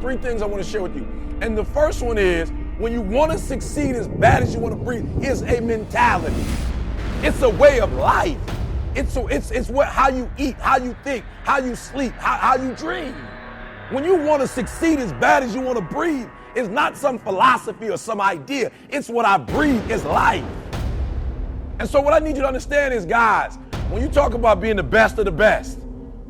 three things I want to share with you. And the first one is, when you want to succeed as bad as you want to breathe, is a mentality. It's a way of life. It's how you eat, how you think, how you sleep, how you dream. When you want to succeed as bad as you want to breathe, it's not some philosophy or some idea. It's what I breathe. It's life. And so what I need you to understand is, guys, when you talk about being the best of the best,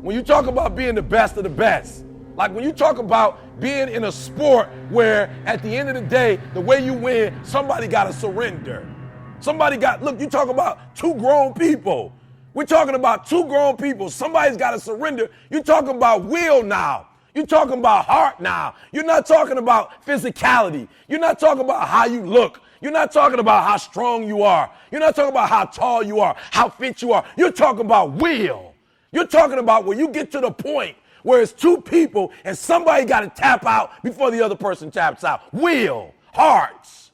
when you talk about being the best of the best, like when you talk about being in a sport where at the end of the day, the way you win, somebody got to surrender. Look, you talk about two grown people. We're talking about two grown people. Somebody's got to surrender. You're talking about will now. You're talking about heart now. You're not talking about physicality. You're not talking about how you look. You're not talking about how strong you are. You're not talking about how tall you are, how fit you are. You're talking about will. You're talking about where you get to the point where it's two people and somebody got to tap out before the other person taps out. Will, hearts.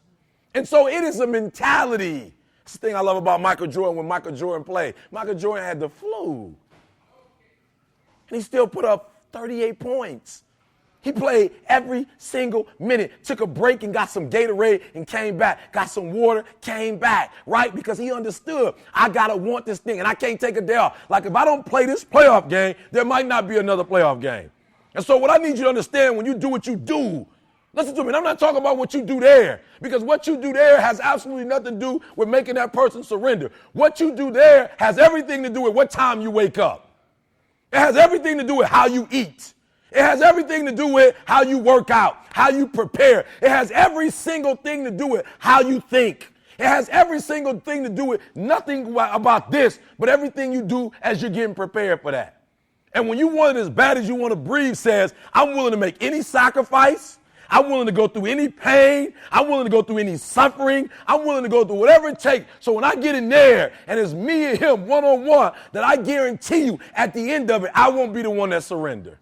And so it is a mentality. It's the thing I love about Michael Jordan when Michael Jordan played. Michael Jordan had the flu. And he still put up 38 points. He played every single minute, took a break and got some Gatorade and came back, got some water, came back, right? Because he understood, I got to want this thing and I can't take a day off. Like if I don't play this playoff game, there might not be another playoff game. And so what I need you to understand when you do what you do, listen to me, and I'm not talking about what you do there, because what you do there has absolutely nothing to do with making that person surrender. What you do there has everything to do with what time you wake up. It has everything to do with how you eat. It has everything to do with how you work out, how you prepare. It has every single thing to do with how you think. It has every single thing to do with nothing about this, but everything you do as you're getting prepared for that. And when you want it as bad as you want to breathe says, I'm willing to make any sacrifice. I'm willing to go through any pain. I'm willing to go through any suffering. I'm willing to go through whatever it takes. So when I get in there and it's me and him one-on-one, that I guarantee you at the end of it, I won't be the one that surrender.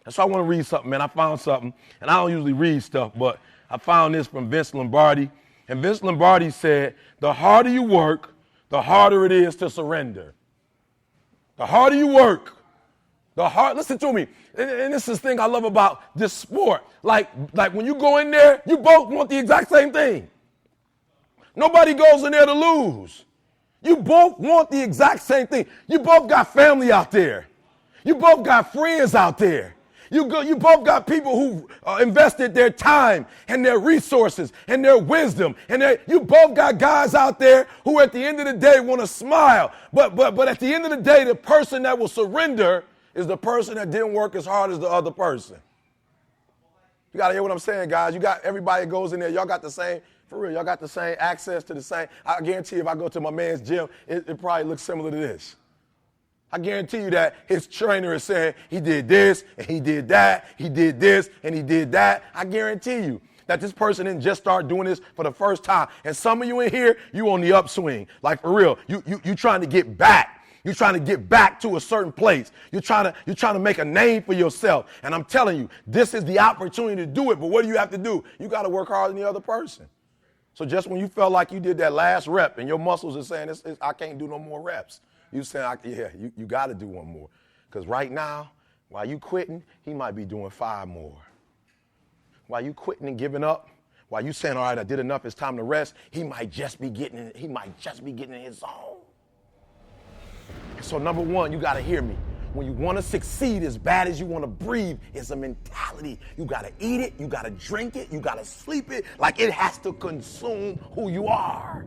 And so I want to read something, man. I found something, and I don't usually read stuff, but I found this from Vince Lombardi. And Vince Lombardi said, the harder you work, the harder it is to surrender. The harder you work, listen to me. And this is the thing I love about this sport. Like when you go in there, you both want the exact same thing. Nobody goes in there to lose. You both want the exact same thing. You both got family out there. You both got friends out there. You both got people who invested their time and their resources and their wisdom. You both got guys out there who at the end of the day want to smile. But at the end of the day, the person that will surrender is the person that didn't work as hard as the other person. You got to hear what I'm saying, guys. You got everybody that goes in there. Y'all got the same, for real, y'all got the same access to the same. I guarantee you if I go to my man's gym, it probably looks similar to this. I guarantee you that his trainer is saying he did this and he did that, he did this and he did that. I guarantee you that this person didn't just start doing this for the first time. And some of you in here, you on the upswing. Like for real, you trying to get back. You're trying to get back to a certain place. You're trying to make a name for yourself. And I'm telling you, this is the opportunity to do it. But what do you have to do? You got to work harder than the other person. So just when you felt like you did that last rep and your muscles are saying, I can't do no more reps. You saying, you got to do one more. Because right now, while you quitting, he might be doing 5 more. While you quitting and giving up, while you saying, all right, I did enough, it's time to rest, he might just be getting in his zone. So number one, you got to hear me. When you want to succeed as bad as you want to breathe, it's a mentality. You got to eat it, you got to drink it, you got to sleep it. Like it has to consume who you are.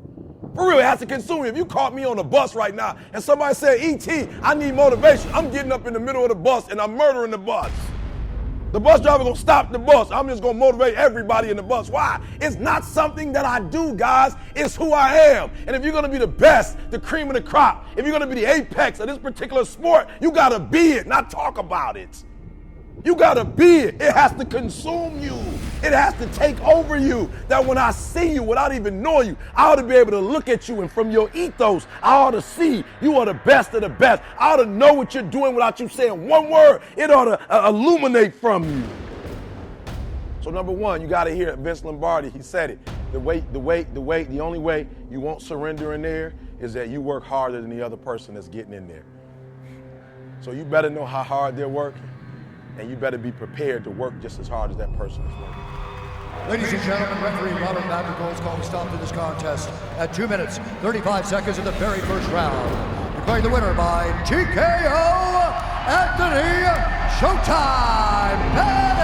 For real, it has to consume me. If you caught me on the bus right now and somebody said, E.T., I need motivation, I'm getting up in the middle of the bus and I'm murdering the bus. The bus driver going to stop the bus. I'm just going to motivate everybody in the bus. Why? It's not something that I do, guys. It's who I am. And if you're going to be the best, the cream of the crop, if you're going to be the apex of this particular sport, you got to be it, not talk about it. You got to be it. It has to consume you. It has to take over you. That when I see you without even knowing you, I ought to be able to look at you and from your ethos, I ought to see you are the best of the best. I ought to know what you're doing without you saying one word. It ought to illuminate from you. So number one, you got to hear Vince Lombardi. He said it. The only way you won't surrender in there is that you work harder than the other person that's getting in there. So you better know how hard they're working. and you better be prepared to work just as hard as that person is working. Ladies and gentlemen, referee Robert Madrigal's calling stop to this contest at 2 minutes, 35 seconds of the very first round. Declaring the winner by TKO, Anthony Showtime Pettis!